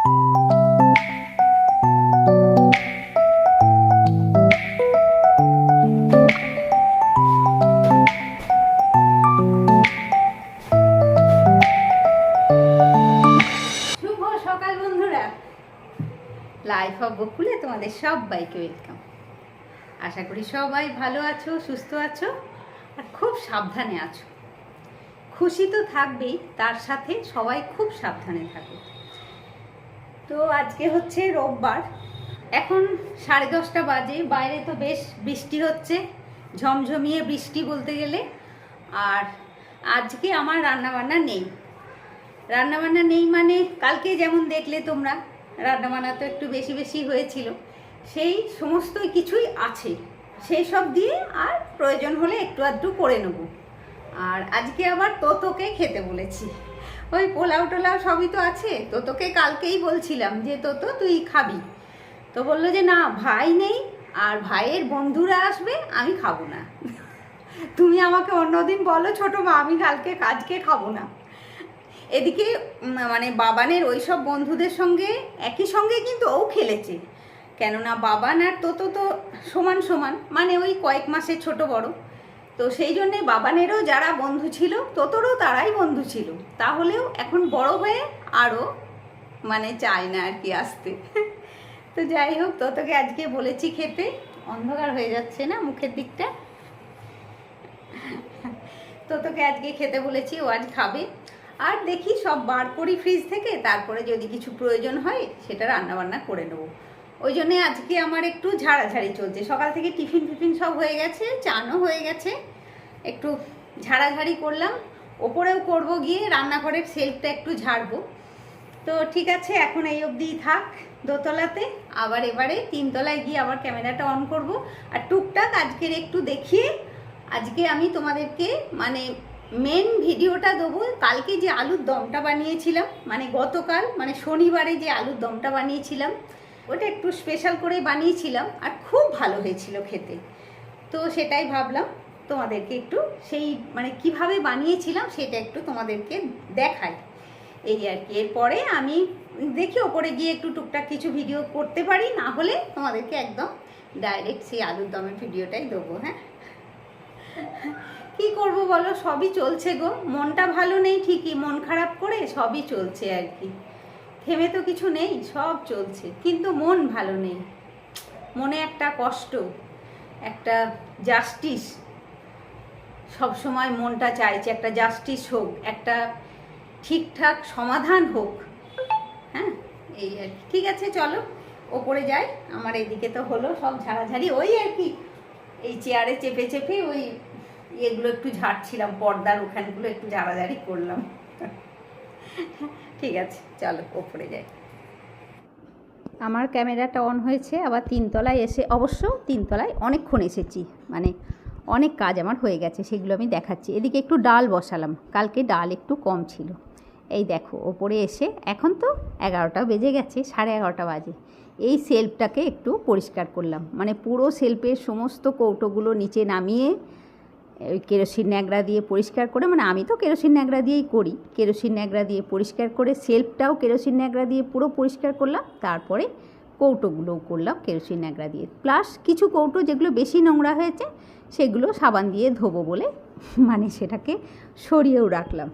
Life of বকুলে তোমাদের সবাইকে welcome. আশা করি সবাই ভালো আছো, সুস্থ আছো আর খুব সাবধানে আছো। খুশি তো থাকবেই, তার সাথে সবাই খুব সাবধানে থাকো। তো আজকে হচ্ছে রোববার, এখন 10:30 বাজে। বাইরে তো বেশ বৃষ্টি হচ্ছে, ঝমঝমিয়ে বৃষ্টি বলতে গেলে। আর আজকে আমার রান্নাবান্না নেই মানে কালকে যেমন দেখলে তোমরা, রান্নাবান্না তো একটু বেশি বেশি হয়েছিল, সেই সমস্ত কিছুই আছে, সেই সব দিয়ে আর প্রয়োজন হলে একটু আধটু করে নেব। আর আজকে আবার তোতোকে খেতে বলেছি, ওই পোলাও টোলাও সবই তো আছে। তোতোকে কালকেই বলছিলাম যে তোতো তুই খাবি, তো বললো যে না, ভাই নেই আর ভাইয়ের বন্ধুরা আসবে, আমি খাবো না। তুমি আমাকে অন্যদিন বলো ছোটো মা, আমি আজকে খাবো না। এদিকে মানে বাবানের ওই সব বন্ধুদের সঙ্গে একই সঙ্গে কিন্তু ও খেলেছে, কেননা বাবান আর তোতো তো সমান সমান, মানে ওই কয়েক মাসের ছোট বড়। তো সেই জন্যে বাবানেরও যারা বন্ধু ছিল তোতোরও তারাই বন্ধু ছিল, তাহলেও এখন বড় হয়ে আরও মানে চায় না আর কি আসতে। তো যাই হোক, তোতোকে আজকে বলেছি খেতে। অন্ধকার হয়ে যাচ্ছে না মুখের দিকটা, তোতোকে আজকে খেতে বলেছি, ও আজ খাবে। আর দেখি সব বার করি ফ্রিজ থেকে, তারপরে যদি কিছু প্রয়োজন হয় সেটা রান্নাবান্না করে নেবো। ওই জন্যে আজকে আমার একটু ঝাড়াঝাড়ি চলছে। সকাল থেকে টিফিন সব হয়ে গেছে, চানও হয়ে গেছে, একটু ঝাড়াঝাড়ি করলাম। ওপরেও করব, গিয়ে রান্নাঘরের সেলফটা একটু ঝাড়বো। তো ঠিক আছে, এখন এই অবধিই থাক দোতলাতে। আবার এবারে 3তলায় গিয়ে আবার ক্যামেরাটা অন করব। আর টুকটাক আজকের একটু দেখিয়ে আজকে আমি তোমাদেরকে মানে মেন ভিডিওটা দেবো। কালকে যে আলুর দমটা বানিয়েছিলাম, মানে গতকাল মানে শনিবারে যে আলুর দমটা বানিয়েছিলাম, ওটা একটু স্পেশাল করে বানিয়েছিলাম আর খুব ভালো হয়েছিল খেতে। তো সেটাই ভাবলাম তোমাদেরকে একটু সেই মানে কিভাবে বানিয়েছিলাম সেটা একটু তোমাদেরকে দেখাই, এই আর কি। এরপরে আমি দেখি ওপরে গিয়ে একটু টুকটাক কিছু ভিডিও করতে পারি, না হলে তোমাদেরকে একদম ডাইরেক্ট সেই আলুর দমের ভিডিওটাই দেবো। হ্যাঁ, কি করব বলো, সবই চলছে গো। মনটা ভালো নেই ঠিকই, মন খারাপ করে সবই চলছে আর কি। থেমে তো কিছু নেই, সব চলছে, কিন্তু মন ভালো নেই। মনে একটা কষ্ট, একটা জাস্টিস, সব সময় মনটা চাইছে একটা জাস্টিস হোক, একটা ঠিকঠাক সমাধান হোক। হ্যাঁ, এই আর কি। ঠিক আছে, চলো ওপরে যাই। আমার এদিকে তো হলো সব ঝাড়াঝাড়ি, ওই আর কি এই চেয়ারে চেপে চেপে ওই এগুলো একটু ঝাড়ছিলাম, পর্দার ওখানগুলো একটু ঝাড়াঝাড়ি করলাম। ঠিক আছে, চলো ওপরে যাই। আমার ক্যামেরাটা অন হয়েছে, আবার 3তলায় এসে, অবশ্য 3তলায় অনেকক্ষণ এসেছি, মানে অনেক কাজ আমার হয়ে গেছে, সেগুলো আমি দেখাচ্ছি। এদিকে একটু ডাল বসালাম, কালকে ডাল একটু কম ছিল। এই দেখো ওপরে এসে, এখন তো 11টা বেজে গেছে, 11:30 বাজে। এই সেলফটাকে একটু পরিষ্কার করলাম, মানে পুরো সেলফের সমস্ত কৌটোগুলো নিচে নামিয়ে ওই কেরোসিন ন্যাকড়া দিয়ে পরিষ্কার করে, মানে আমি তো কেরোসিন ন্যাকড়া দিয়েই করি, কেরোসিন ন্যাকড়া দিয়ে পরিষ্কার করে সেলফটাও কেরোসিন ন্যাকড়া দিয়ে পুরো পরিষ্কার করলাম। তারপরে কৌটোগুলোও করলাম কেরোসিন ন্যাকড়া দিয়ে, প্লাস কিছু কৌটো যেগুলো বেশি নোংরা হয়েছে সেগুলো সাবান দিয়ে ধোবো বলে মানে সেটাকে সরিয়েও রাখলাম।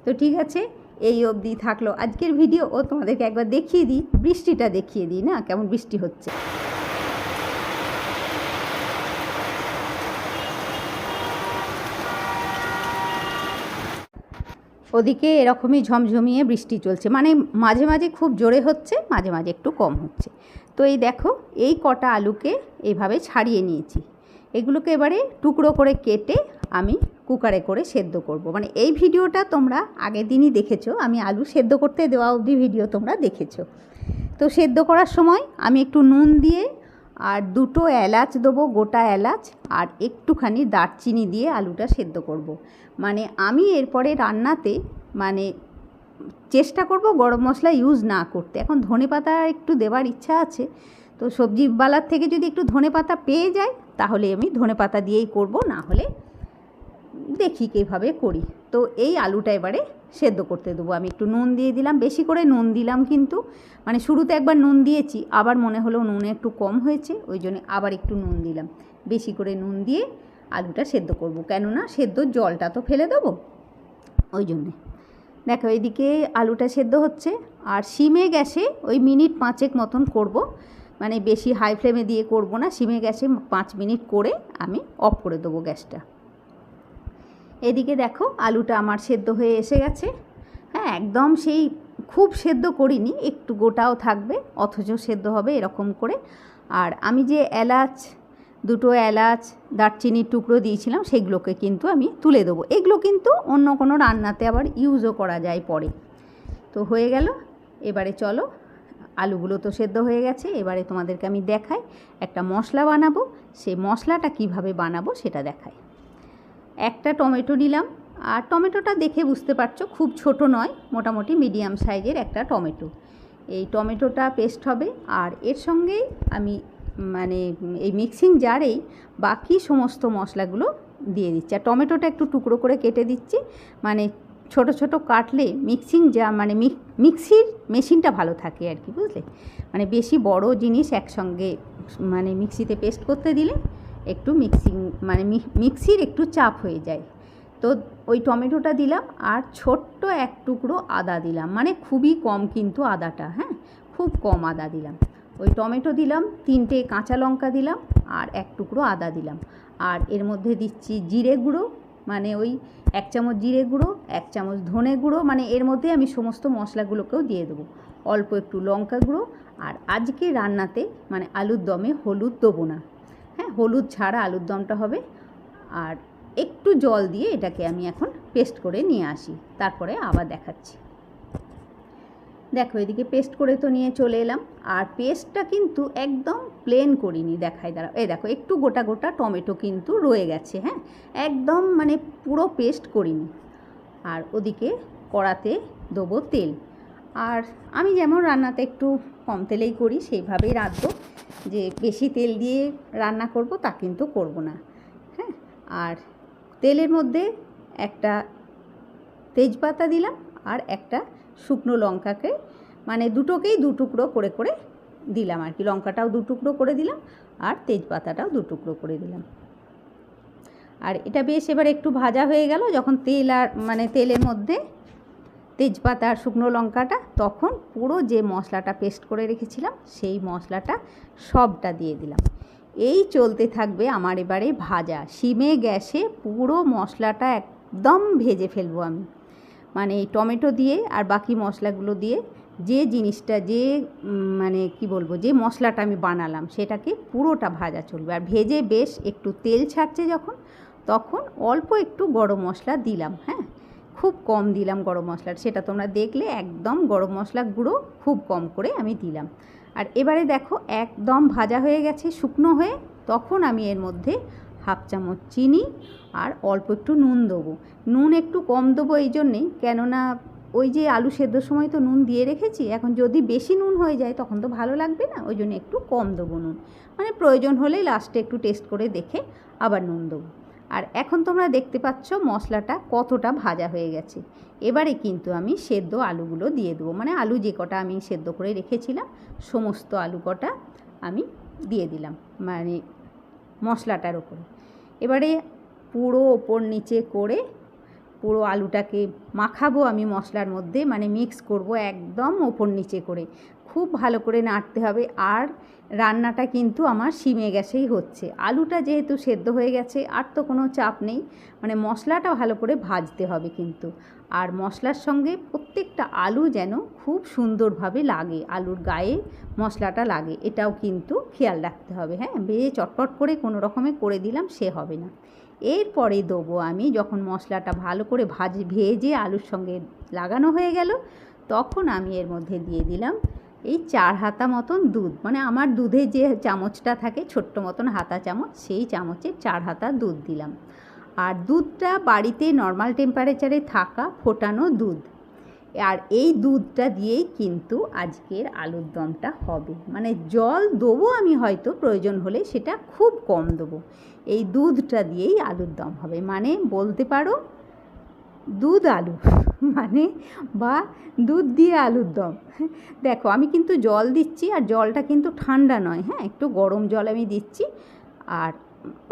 তো ঠিক আছে, এই অবধি থাকলো আজকের ভিডিও। ও তোমাদেরকে একবার দেখিয়ে দিই, বৃষ্টিটা দেখিয়ে দিই না, কেমন বৃষ্টি হচ্ছে। ওদিকে এরকমই ঝমঝমিয়ে বৃষ্টি চলছে, মানে মাঝে মাঝে খুব জোরে হচ্ছে, মাঝে মাঝে একটু কম হচ্ছে। তো এই দেখো, এই কটা আলুকে এইভাবে ছাড়িয়ে নিয়েছি। এগুলোকে এবারে টুকরো করে কেটে আমি কুকারে করে সেদ্ধ করব। মানে এই ভিডিওটা তোমরা আগের দিনই দেখেছো, আমি আলু সেদ্ধ করতে দেওয়া অবধি ভিডিও তোমরা দেখেছো। তো সেদ্ধ করার সময় আমি একটু নুন দিয়ে আর 2টো এলাচ দেবো, গোটা এলাচ, আর একটুখানি দারচিনি দিয়ে আলুটা সেদ্ধ করব। মানে আমি এরপরে রান্নাতে মানে চেষ্টা করব গরম মশলা ইউজ না করতে। এখন ধনেপাতা একটু দেওয়ার ইচ্ছা আছে, তো সবজিওয়ালার থেকে যদি একটু ধনেপাতা পেয়ে যাই তাহলে আমি ধনেপাতা দিয়েই করব, না হলে দেখি কীভাবে করি। তো এই আলুটা এবারে সেদ্ধ করতে দেবো। আমি একটু নুন দিয়ে দিলাম, বেশি করে নুন দিলাম, কিন্তু মানে শুরুতে একবার নুন দিয়েছি, আবার মনে হলো নুনে একটু কম হয়েছে, ওই জন্য আবার একটু নুন দিলাম। বেশি করে নুন দিয়ে আলুটা সেদ্ধ করব, কেননা সেদ্ধর জলটা তো ফেলে দেবো, ওই জন্যে। দেখো এদিকে আলুটা সেদ্ধ হচ্ছে, আর সিমে গ্যাসে ওই মিনিট 5 মতন করব, মানে বেশি হাই ফ্লেমে দিয়ে করব না, সিমে গ্যাসে 5 মিনিট করে আমি অফ করে দেবো গ্যাসটা। এদিকে দেখো আলুটা আমার সেদ্ধ হয়ে এসে গেছে। হ্যাঁ, একদম সেই খুব সেদ্ধ করিনি, একটু গোটাও থাকবে অথচ সেদ্ধ হবে এরকম করে। আর আমি যে এলাচ, 2টো এলাচ, দারচিনির টুকরো দিয়েছিলাম, সেগুলোকে কিন্তু আমি তুলে দেবো। এগুলো কিন্তু অন্য কোনো রান্নাতে আবার ইউজও করা যায় পরে। তো হয়ে গেল। এবারে চলো, আলুগুলো তো সেদ্ধ হয়ে গেছে, এবারে তোমাদেরকে আমি দেখাই একটা মশলা বানাবো। সেই মশলাটা কিভাবে বানাবো সেটা দেখাই। একটা টমেটো নিলাম, আর টমেটোটা দেখে বুঝতে পারছো খুব ছোট নয়, মোটামুটি মিডিয়াম সাইজের একটা টমেটো। এই টমেটোটা পেস্ট হবে, আর এর সঙ্গেই আমি মানে এই মিক্সিং জারেই বাকি সমস্ত মশলাগুলো দিয়ে দিচ্ছি। আর টমেটোটা একটু টুকরো করে কেটে দিচ্ছি, মানে ছোট ছোট কাটলে মিক্সিং মানে মিক্সির মেশিনটা ভালো থাকে আর কি, বুঝলে। মানে বেশি বড় জিনিস একসঙ্গে মানে মিক্সিতে পেস্ট করতে দিলে একটু মিক্সির একটু চাপ হয়ে যায়। তো ওই টমেটোটা দিলাম, আর ছোট্ট এক টুকরো আদা দিলাম, মানে খুবই কম কিন্তু আদাটা, হ্যাঁ খুব কম আদা দিলাম। ওই টমেটো দিলাম, 3টে কাঁচা লঙ্কা দিলাম, আর এক টুকরো আদা দিলাম। আর এর মধ্যে দিচ্ছি জিরে গুঁড়ো, মানে ওই 1 চামচ জিরে গুঁড়ো, 1 চামচ ধনে গুঁড়ো, মানে এর মধ্যে আমি সমস্ত মশলাগুলোকেও দিয়ে দেবো। অল্প একটু লঙ্কা গুঁড়ো। আর আজকে রান্নাতে মানে আলুর দমে হলুদ দেবো না, হ্যাঁ হলুদ ছাড়া আলুর দমটা হবে। আর একটু জল দিয়ে এটাকে আমি এখন পেস্ট করে নিয়ে আসি, তারপরে আবার দেখাচ্ছি। দেখো এদিকে পেস্ট করে তো নিয়ে চলে এলাম, আর পেস্টটা কিন্তু একদম প্লেন করিনি, দেখাই দাঁড়াও, এই দেখো একটু গোটা গোটা টমেটো কিন্তু রয়ে গেছে, হ্যাঁ একদম মানে পুরো পেস্ট করিনি। আর ওদিকে কড়াতে দেবো তেল, আর আমি যেমন রান্নাতে একটু কম তেলেই করি সেইভাবেই রাঁধবো, যে বেশি তেল দিয়ে রান্না করব তা কিন্তু করব না, হ্যাঁ। আর তেলের মধ্যে একটা তেজপাতা দিলাম, আর একটা শুকনো লঙ্কাকে মানে দুটোকেই 2 টুকরো করে করে দিলাম আর কি, লঙ্কাটাও 2 টুকরো করে দিলাম, আর তেজপাতাটাও 2 টুকরো করে দিলাম। আর এটা বেশ এবার একটু ভাজা হয়ে গেল, যখন তেল আর মানে তেলের মধ্যে তেজপাতা আর শুকনো লঙ্কাটা, তখন পুরো যে মশলাটা পেস্ট করে রেখেছিলাম সেই মশলাটা সবটা দিয়ে দিলাম। এই চলতে থাকবে আমার এবারে ভাজা, সিমে গ্যাসে পুরো মশলাটা একদম ভেজে ফেলবো আমি, মানে এই টমেটো দিয়ে আর বাকি মশলাগুলো দিয়ে যে জিনিসটা যে মানে কি বলবো, যে মশলাটা আমি বানালাম সেটাকে পুরোটা ভাজা চলবে। আর ভেজে বেশ একটু তেল ছাড়ছে যখন, তখন অল্প একটু গরম মশলা দিলাম, হ্যাঁ খুব কম দিলাম গরম মশলাটা, সেটা তোমরা দেখলে একদম গরম মশলা গুঁড়ো খুব কম করে আমি দিলাম। আর এবারে দেখো একদম ভাজা হয়ে গেছে শুকনো হয়ে, তখন আমি এর মধ্যে 1/2 চামচ চিনি আর অল্প একটু নুন দেবো। নুন একটু কম দেবো এই জন্যেই, কেননা ওই যে আলু সেদ্ধর সময় তো নুন দিয়ে রেখেছি, এখন যদি বেশি নুন হয়ে যায় তখন তো ভালো লাগবে না, ওই জন্য একটু কম দেবো নুন, মানে প্রয়োজন হলে লাস্টে একটু টেস্ট করে দেখে আবার নুন দেবো। আর এখন তোমরা দেখতে পাচ্ছ মশলাটা কতটা ভাজা হয়ে গেছে। এবারে কিন্তু আমি সেদ্ধ আলুগুলো দিয়ে দেবো, মানে আলু যে কটা আমি সেদ্ধ করে রেখেছিলাম সমস্ত আলু কটা আমি দিয়ে দিলাম মানে মশলাটার ওপরে। এবারে পুরো ওপর নিচে করে পুরো আলুটাকে মাখাবো আমি মশলার মধ্যে, মানে মিক্স করব একদম ওপর নিচে করে, খুব ভালো করে নাড়তে হবে। আর রান্নাটা কিন্তু আমার সিমে গ্যাসেই হচ্ছে, আলুটা যেহেতু সেদ্ধ হয়ে গেছে আর তো কোনো চাপ নেই, মানে মশলাটা ভালো করে ভাজতে হবে কিন্তু। আর মশলার সঙ্গে প্রত্যেকটা আলু যেন খুব সুন্দরভাবে লাগে, আলুর গায়ে মশলাটা লাগে, এটাও কিন্তু খেয়াল রাখতে হবে, হ্যাঁ ভেজে চটপট করে কোনো রকমে করে দিলাম সে হবে না। এরপরে দেবো আমি, যখন মশলাটা ভালো করে ভেজে আলুর সঙ্গে লাগানো হয়ে গেল, তখন আমি এর মধ্যে দিয়ে দিলাম এই 4 হাতা মতন দুধ, মানে আমার দুধে যে চামচটা থাকে ছোট্ট মতন হাতা চামচ, সেই চামচে 4 হাতা দুধ দিলাম। আর দুধটা বাড়িতে নর্মাল টেম্পারেচারে থাকা ফোটানো দুধ, আর এই দুধটা দিয়েই কিন্তু আজকের আলুর দমটা হবে, মানে জল দেবো আমি হয়তো প্রয়োজন হলে, সেটা খুব কম দেবো, এই দুধটা দিয়েই আলুর দম হবে, মানে বলতে পারো দুধ আলু। মানে বা দুধ দিয়ে আলুর দম। দেখো আমি কিন্তু জল দিচ্ছি, আর জলটা কিন্তু ঠান্ডা নয়, হ্যাঁ একটু গরম জল আমি দিচ্ছি। আর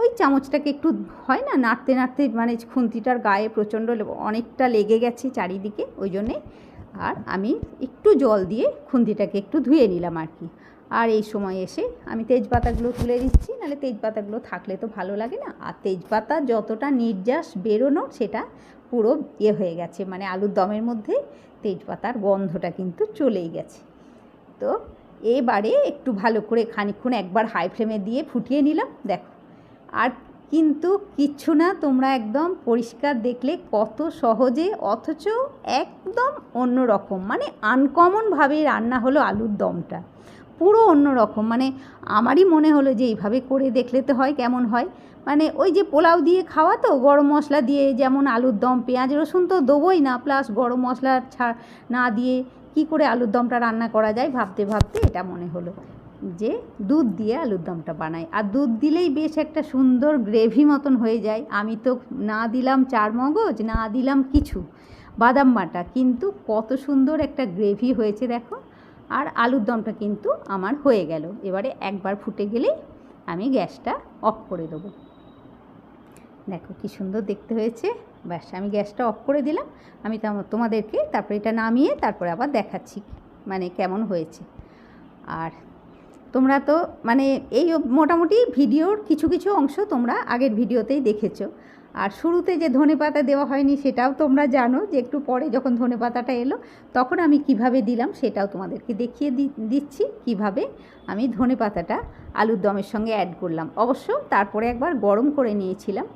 ওই চামচটাকে একটু হয় না নাড়তে নাড়তে, মানে খুন্তিটার গায়ে প্রচণ্ড অনেকটা লেগে গেছে চারিদিকে, ওই জন্যে আর আমি একটু জল দিয়ে খুন্তিটাকে একটু ধুয়ে নিলাম আর কি। আর এই সময় এসে আমি তেজপাতাগুলো তুলে দিচ্ছি, নাহলে তেজপাতাগুলো থাকলে তো ভালো লাগে না। আর তেজপাতা যতটা নির্যাস বেরোনো সেটা পুরো হয়ে গেছে, মানে আলুর দমের মধ্যে তেজপাতার গন্ধটা কিন্তু চলেই গেছে। তো এবারে একটু ভালো করে খানিকক্ষণ একবার হাই ফ্লেমে দিয়ে ফুটিয়ে নিলাম। দেখো আর কিন্তু কিচ্ছু না, তোমরা একদম পরিষ্কার দেখলে কত সহজে, অথচ একদম অন্য রকম, মানে আনকমনভাবে রান্না হলো আলুর দমটা, পুরো অন্য রকম। মানে আমারই মনে হলো যে এইভাবে করে দেখলে তো হয় কেমন হয়, মানে ওই যে পোলাও দিয়ে খাওয়া তো গরম মশলা দিয়ে, যেমন আলুর দম পেঁয়াজ রসুন তো দেবোই না, প্লাস গরম মশলা না দিয়ে কি করে আলুর দমটা রান্না করা যায় ভাবতে ভাবতে এটা মনে হলো যে দুধ দিয়ে আলুর দমটা বানাই। আর দুধ দিলেই বেশ একটা সুন্দর গ্রেভি মতন হয়ে যায়। আমি তো না দিলাম চার মগজ, না দিলাম কিছু বাদাম বাটা, কিন্তু কত সুন্দর একটা গ্রেভি হয়েছে দেখো। আর আলুর দমটা কিন্তু আমার হয়ে গেল। এবারে একবার ফুটে গেলেই আমি গ্যাসটা অফ করে দেবো। দেখো কি সুন্দর দেখতে হয়েছে। ব্যাস আমি গ্যাসটা অফ করে দিলাম। আমি তোমাদেরকে তারপরে এটা নামিয়ে তারপরে আবার দেখাচ্ছি মানে কেমন হয়েছে। আর তোমরা তো মানে এই মোটামুটি ভিডিওর কিছু কিছু অংশ তোমরা আগের ভিডিওতেই দেখেছো। আর শুরুতে যে ধনেপাতা দেওয়া হয়নি সেটাও তোমরা জানো, যে একটু পরে যখন ধনেপাতাটা এলো তখন আমি কিভাবে দিলাম সেটাও তোমাদেরকে দেখিয়ে দিচ্ছি কিভাবে আমি ধনেপাতাটা আলুর দমের সঙ্গে অ্যাড করলাম। অবশ্য তারপরে একবার গরম করে নিয়েছিলাম।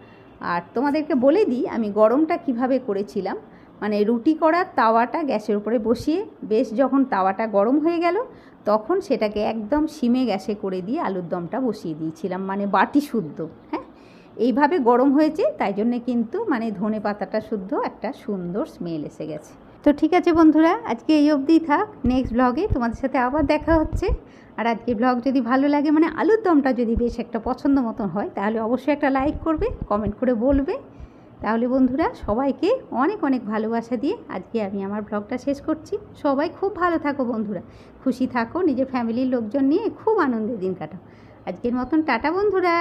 আর তোমাদেরকে বলে দিই আমি গরমটা কিভাবে করেছিলাম। মানে রুটি করার তাওয়াটা গ্যাসের উপরে বসিয়ে বেশ যখন তাওয়াটা গরম হয়ে গেল তখন সেটাকে একদম সিমে গ্যাসে করে দিয়ে আলুর দমটা বসিয়ে দিয়েছিলাম, মানে বাটি শুদ্ধ। হ্যাঁ এইভাবে গরম হয়েছে, তাই জন্যে কিন্তু মানে ধনে পাতাটা শুদ্ধ একটা সুন্দর স্মেল এসে গেছে। তো ঠিক আছে বন্ধুরা, আজকে এই অবধিই থাক। নেক্সট ব্লগে তোমাদের সাথে আবার দেখা হচ্ছে। আর আজকে ব্লগ যদি ভালো লাগে, মানে আলুর দমটা যদি বেশ একটা পছন্দ মতন হয়, তাহলে অবশ্যই একটা লাইক করবে, কমেন্ট করে বলবে। তাহলে বন্ধুরা সবাইকে অনেক অনেক ভালোবাসা দিয়ে আজকে আমি আমার ব্লগটা শেষ করছি। সবাই খুব ভালো থাকো বন্ধুরা, খুশি থাকো, নিজের ফ্যামিলির লোকজন নিয়ে খুব আনন্দের দিন কাটাও। আজকের মতন টাটা বন্ধুরা।